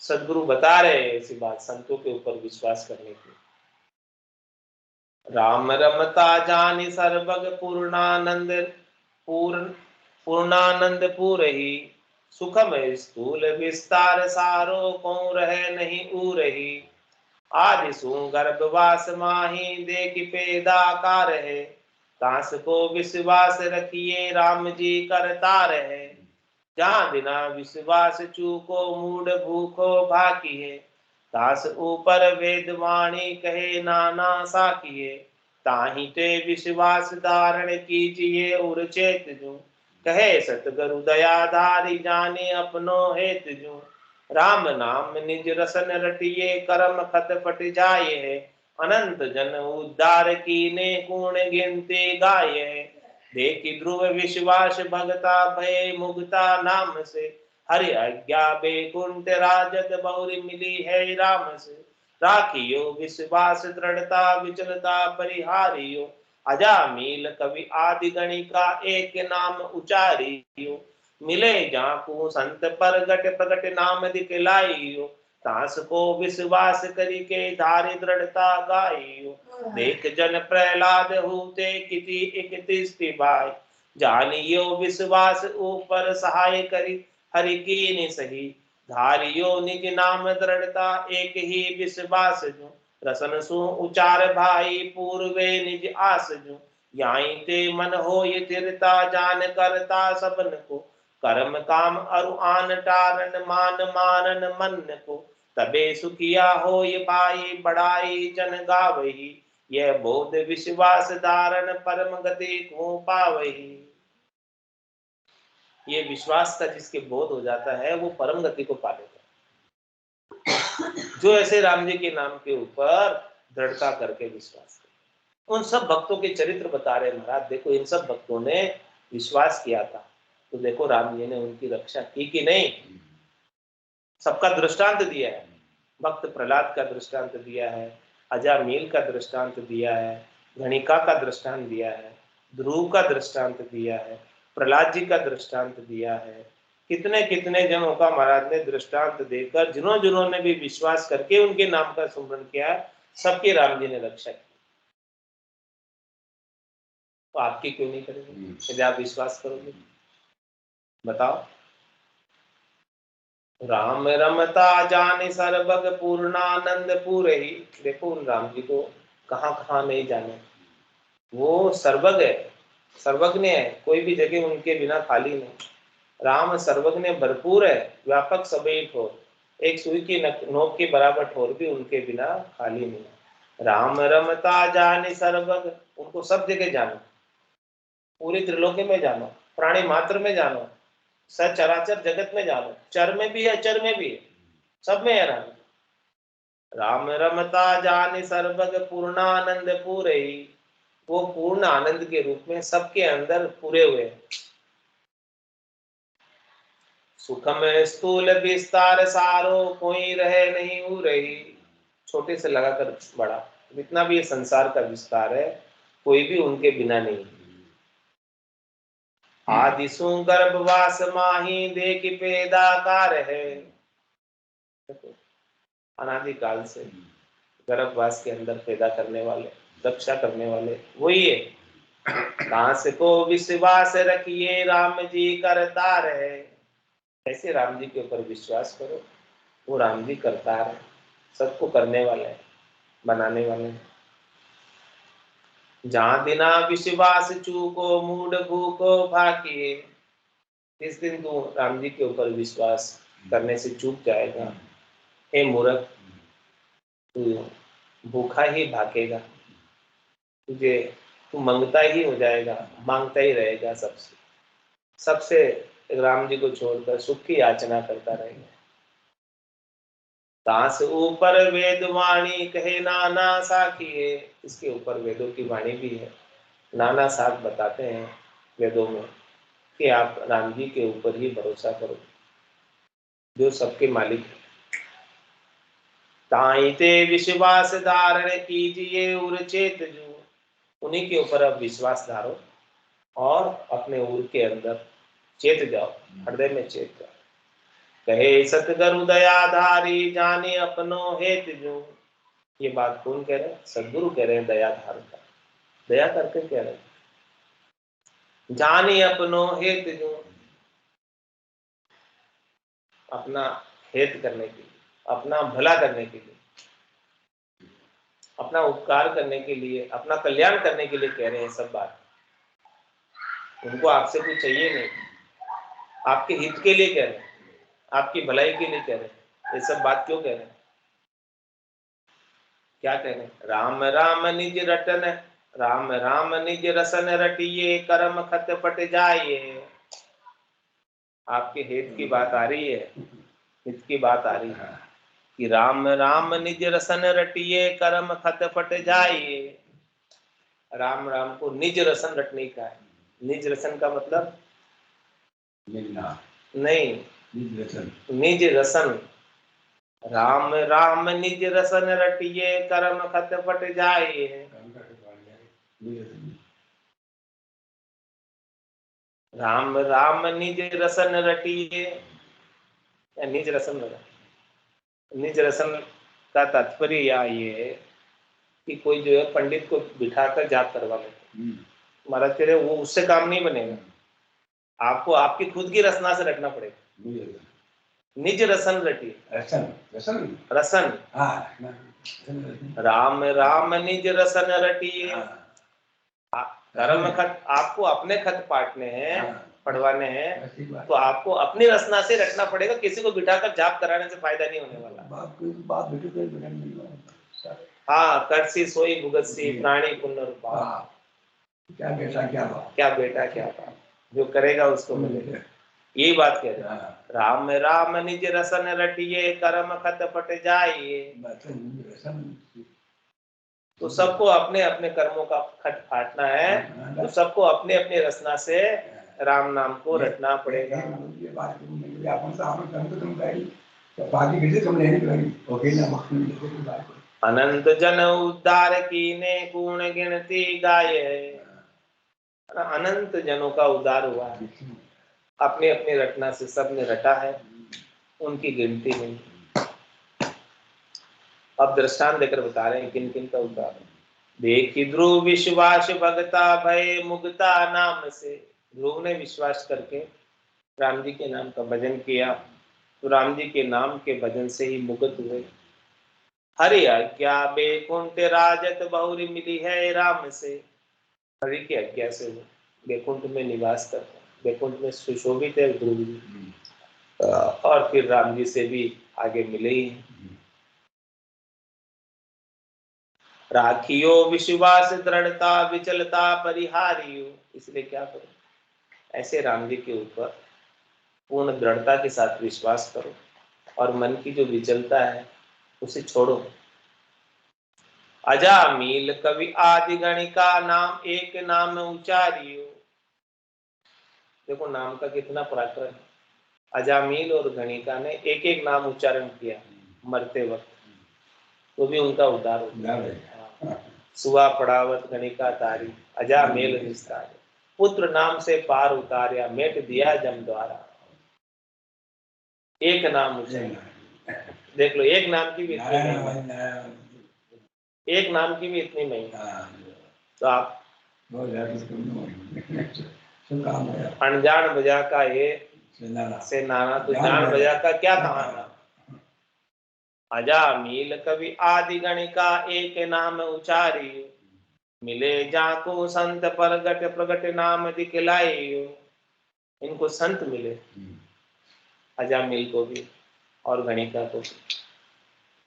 सदगुरु बता रहे ऐसी बात संतों के ऊपर विश्वास करने की। राम रमता जानि सर्वग पूर्णानंद, पूर्णानंद पूरही, सुखमय स्थूल विस्तार सारो को रहे नहीं उरही, आदि सु गर्भवास माही देख पेदाकार है, दास को विश्वास रखिए राम जी करता रहे, जहाँ बिना विश्वास चूको मूड भूखो भाकी है, दास ऊपर वेदवाणी कहे नाना साकिए, ताही ते विश्वास धारण कीजिए उर चेत जो, कहे सतगुरु दयाधारी जाने अपनो हेत जो, राम नाम निज रसन रटिए करम खत पट जाए है, अनंत जन उद्धार कीने गुण गिनते गाये है, देखी ध्रुव विश्वास भगता भय मुगता नाम से, हरि आज्ञा बेकुंठ राजत बहुरी मिली है राम से, राखियो विश्वास दृढ़ता विचलता परिहारियो, अजामील कवि आदि गणिका एक नाम उचारियो, मिले जाकू संत परगट प्रगट नाम दिखलाइयो, तास को विश्वास करी के धारी दृढ़ता गाइयो, देख जन प्रहलाद होते किति इकतिस्ति भाई, जानियो विश्वास ऊपर सहाय करी हरि की सही, धारियो निज नाम दृढ़ता एक ही विश्वास जो, रसन सु उचार भाई पूर्वे निज आस जो, याई ते मन हो ये थिरता जान करता सबन को, कर्म काम अरु आन टारन मान मारन मन को, तबे सुखिया हो ये पाई बड़ाई जन गावही, यह बोध विश्वास धारण परम गति को पावही। ये विश्वास का जिसके बोध हो जाता है वो परम गति को पा लेता है। जो ऐसे राम जी के नाम के ऊपर दृढ़ता करके विश्वास करे, उन सब भक्तों के चरित्र बता रहे महाराज। देखो इन सब भक्तों ने विश्वास किया था, तो देखो राम जी ने उनकी रक्षा की कि नहीं। सबका दृष्टांत दिया है, भक्त प्रहलाद का दृष्टांत दिया है, अजामील का दृष्टांत दिया है, गणिका का दृष्टांत दिया है, ध्रुव का दृष्टांत दिया है, प्रहलाद जी का दृष्टांत दिया है। कितने कितने जनों का महाराज ने दृष्टांत देकर जिन्होंने भी विश्वास करके उनके नाम का स्मरण किया, सबके राम जी ने रक्षा की। तो आपकी क्यों नहीं करेंगे यदि आप विश्वास करोगे? बताओ। राम रमता जाने सर्वग पूर्णानंद पूरे ही, देखो उन राम जी को कहाँ कहाँ नहीं जाने, वो सर्वग है, सर्वज्ञ है, कोई भी जगह उनके बिना खाली नहीं। राम सर्वज्ञ भरपूर है, व्यापक सभी ठोर, एक सुई की नोक के बराबर ठोर भी उनके बिना खाली नहीं। राम रमता जाने सर्वज्ञ, उनको सब जगह जानो, पूरी त्रिलोकी में जानो, प्राणी मात्र में जानो, सचराचर जगत में जानो, चर में भी है अचर में भी है, सब में है राम। राम रमता जाने सर्वज्ञ पूर्णानंद पूरे, वो पूर्ण आनंद के रूप में सबके अंदर पूरे हुए। सुखम स्थूल विस्तार सारो, कोई रहे नहीं हो रही, छोटे से लगाकर बड़ा जितना भी ये संसार का विस्तार है, कोई भी उनके बिना नहीं। आदि सु गर्भवास माही, देख पेदाकार है, अनादिकाल से गर्भवास के अंदर पैदा करने वाले, रक्षा करने वाले वही है। कांस को विश्वास रखिए, राम जी करता रहे, ऐसे राम जी के ऊपर विश्वास करो, वो राम जी करता है, सबको करने वाले हैं, बनाने वाले हैं। जहाँ बिना विश्वास चूको, मूड भूको भाकिए, जिस दिन तू राम जी के ऊपर विश्वास करने से चूक जाएगा, हे मूर्ख, तू भूखा ही भागेगा, तुझे तू मंगता ही हो जाएगा, मांगता ही रहेगा सबसे, सबसे राम जी को छोड़कर सुख की याचना करता रहेगा। तास ऊपर वेद वाणी कहे नाना साखिए, इसके ऊपर वेदों की वाणी भी है, नाना साख बताते हैं वेदों में कि आप राम जी के ऊपर ही भरोसा करो, जो सबके मालिक है। ताई ते विश्वास धारण कीजिए उर चेत जो, उन्हीं के ऊपर अब विश्वास धारो और अपने उर के अंदर चेत जाओ, हृदय में चेत जाओ। कहे सतगुरु दयाधारी, जाने अपनो हेत जो, ये बात कौन कह रहे हैं? सदगुरु कह रहे हैं, दयाधार का, दया करके कह रहे हैं। जाने अपनो हेत जो, अपना हेत करने के लिए, अपना भला करने के लिए, अपना उपकार करने के लिए, अपना कल्याण करने के लिए कह रहे हैं सब बात। उनको आपसे कुछ चाहिए नहीं, आपके हित के लिए कह रहे हैं, आपकी भलाई के लिए कह रहे हैं। ये सब बात क्यों कह रहे हैं? क्या कह रहे हैं? राम राम निज रटन, राम राम निज रसन रटिए, कर्म खत पट जाइए। आपके हित की बात आ रही है, हित की बात आ रही है कि राम राम निज रसन रटिए, कर्म खत पट जाइए। राम राम को निज रसन रटने का है। निज रसन का मतलब नहीं, निज रसन, राम राम निज रसन रटिए, कर्म खत पट जाइए। राम राम निज रसन रटिए, निज रसन रटा, निज रसन का तात्पर्य ये है कि कोई जो है पंडित को बिठाकर जाप करवा लेते, महाराज कह रहे वो उससे काम नहीं बनेगा, आपको आपकी खुद की रसना से रटना पड़ेगा। निज रसन रटिए, रसन, राम राम निज रसन रटिए। कर्म खत आपको अपने खत पाटने हैं, पढ़वाने हैं, तो आपको अपनी रचना से रटना पड़ेगा, किसी को बिठाकर जाप कराने से फायदा नहीं होने वाला। हाँ, करसी सोई भुगत सी, प्राणी पुनर्भाव, क्या बेटा क्या बाप, क्या बेटा क्या बाप, जो करेगा उसको मिलेगा। यही बात कह रहे हैं, राम राम निज रसन रटिए, कर्म खत पट जाइए। तो सबको अपने अपने कर्मों का खट फाटना है, तो सबको अपने अपने रचना से राम नाम को रटना पड़ेगा। अनंत जन उद्धार कीने, गुण गिनती गाय। अनंत जनों का उद्धार हुआ है, अपने अपने रटना से सबने रटा है, उनकी गिनती नहीं। अब दृष्टांत देकर बता रहे हैं किन किन का उद्धार। देखी ध्रुव विश्वास भगता, भय मुक्ता नाम से। ध्रुव ने विश्वास करके राम जी के नाम का भजन किया, तो राम जी के नाम के भजन से ही मुक्त हुए। हरि आज्ञा बैकुंठ राजत, बहुरी मिली है राम से। हरि की आज्ञा से हुए, वैकुंठ में निवास करते हैं, वैकुंठ में सुशोभित है ध्रुव जी, और फिर राम जी से भी आगे मिले ही। राखियो विश्वास दृढ़ता विचलता परिहारियो, इसलिए क्या करो, ऐसे राम जी के ऊपर पूर्ण दृढ़ता के साथ विश्वास करो और मन की जो विचलता है उसे छोड़ो। अजामिल कवि आदि गणिका नाम एक नाम उचारियो, देखो नाम का कितना पराक्रम है। अजामिल और गणिका ने एक एक नाम उच्चारण किया मरते वक्त, तो भी उनका उद्धार हो गया। सुआ पड़ावत गणिका तारी, अजामिल निस्तार, पुत्र नाम से पार उतारिया, मेट दिया जम द्वारा। एक नाम उच्चारण, देख लो एक नाम की भी इतनी महिमा, एक नाम की भी इतनी महिमा। तो आप अनजान बजा का ये से नाना, तो जान बजा का क्या कहाना। अजामिल कवि आदि गणिका एक नाम उचारी, मिले जाको संत प्रगट प्रगट नाम दिखलाइयो। इनको संत मिले, अजामिल को भी और गणिका को भी,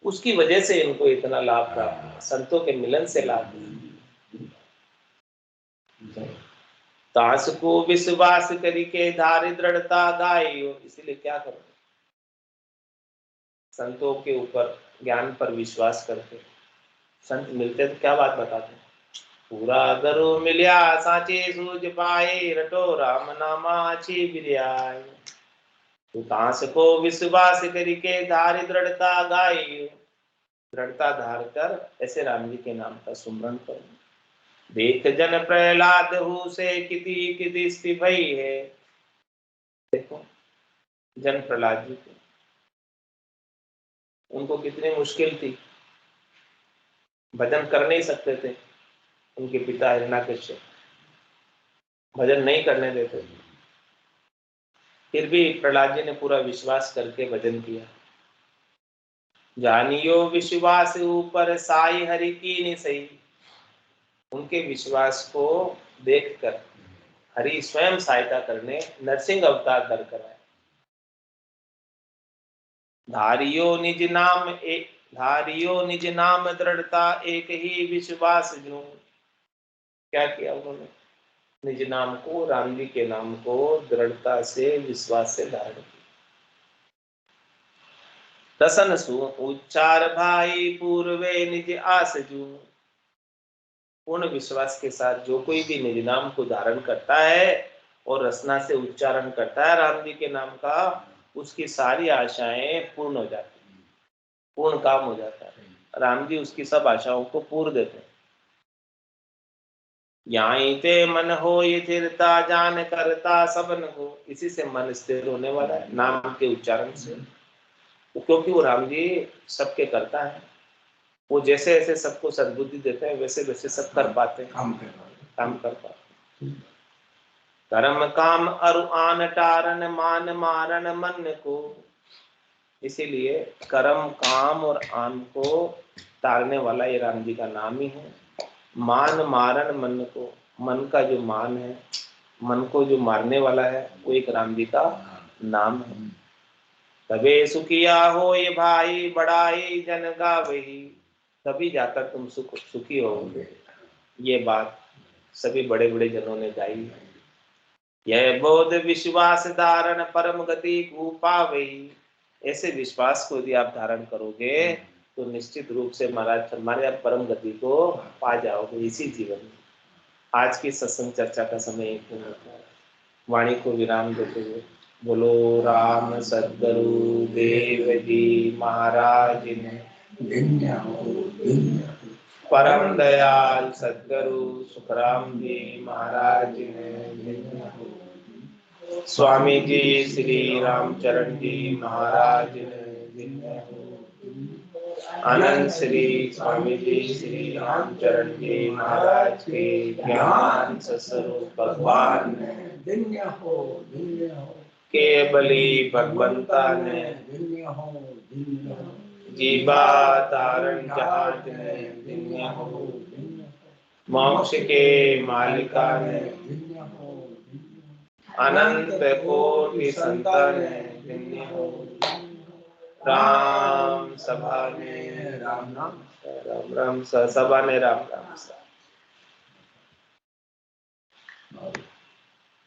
उसकी वजह से इनको इतना लाभ प्राप्त हुआ, संतों के मिलन से लाभ हुआ। तास को विश्वास करी के धारि दृढ़ता गाइयो, इसलिए क्या करो, संतों के ऊपर ज्ञान पर विश्वास करके संत मिलते तो क्या बात बताते, पूरा करो मिलिया साचे सूझ पाए, रटो राम नामा अच्छी बिरियाय। तो तास को विश्वास करी के धारि दृढ़ता गाइयो, दृढ़ता धार कर ऐसे राम जी के नाम का सुमरन करो। देख जन प्रहलाद हूँ से किति किति स्थिति भई है, देखो जन प्रहलाद जी को, उनको कितनी मुश्किल थी, भजन कर नहीं सकते थे, उनके पिता हिरण्याकश्यप भजन नहीं करने देते थे, फिर भी प्रहलाद जी ने पूरा विश्वास करके भजन किया। जानियो विश्वास ऊपर साई हरि की निसई, उनके विश्वास को देखकर हरि स्वयं सहायता करने नरसिंह अवतार धर कर आए। धारियो निज नाम एक, धारियो निज नाम दृढ़ता एक ही विश्वास जो, क्या किया उन्होंने, निज नाम को, राम जी के नाम को दृढ़ता से विश्वास से धारण किया। रसन सु उच्चार भाई पूर्वे निज आस जू, पूर्ण विश्वास के साथ जो कोई भी निज नाम को धारण करता है और रसना से उच्चारण करता है राम जी के नाम का, उसकी सारी आशाएं पूर्ण हो जाती हैं, पूर्ण काम हो जाता है, राम जी उसकी सब आशाओं को पूर्ण देते हैं। यहाँ ते मन हो ये थिरता जान करता सबन हो, इसी से मन स्थिर होने वाला है नाम के उच्चारण से, क्योंकि वो राम जी सबके करता है, वो जैसे जैसे सबको सद्बुद्धि देते हैं वैसे वैसे सब कर पाते हैं, काम कर पाते हैं। कर्म काम अरु आन टारन मान मारन मन को, इसीलिए कर्म काम और आन को तारने वाला ये राम जी का नाम ही है। मान मारन मन को, मन का जो मान है, मन को जो मारने वाला है, वो एक राम जी का नाम है। तबे सुखिया हो ये भाई बड़ाई जन गावही, तभी जाकर तुम सुखी होगे, ये बात सभी बड़े बड़े जनों ने गाई है। यह बोध विश्वास धारण परम गति को पावही, ऐसे विश्वास को यदि आप धारण करोगे तो निश्चित रूप से महाराज हमारे आप परम गति को पा जाओगे इसी जीवन में। आज की सत्संग चर्चा का समय एक पूर्ण होता है, वाणी को विराम देते हुए बोलो राम सद्गुरु देव जी महाराज ने, परम दयाल सद्गुरु सुखराम जी महाराज ने, स्वामी जी श्री रामचरण जी महाराज ने, आनंद श्री स्वामी जी श्री रामचरण जी महाराज के ज्ञान स्वरूप भगवान के बलि भगवंता ने, जीवा तारण जहाज ने, मोक्ष के मालिका ने, अनंत कोटि संतान राम सभा ने राम नाम राम राम सभा ने राम राम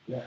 Yeah.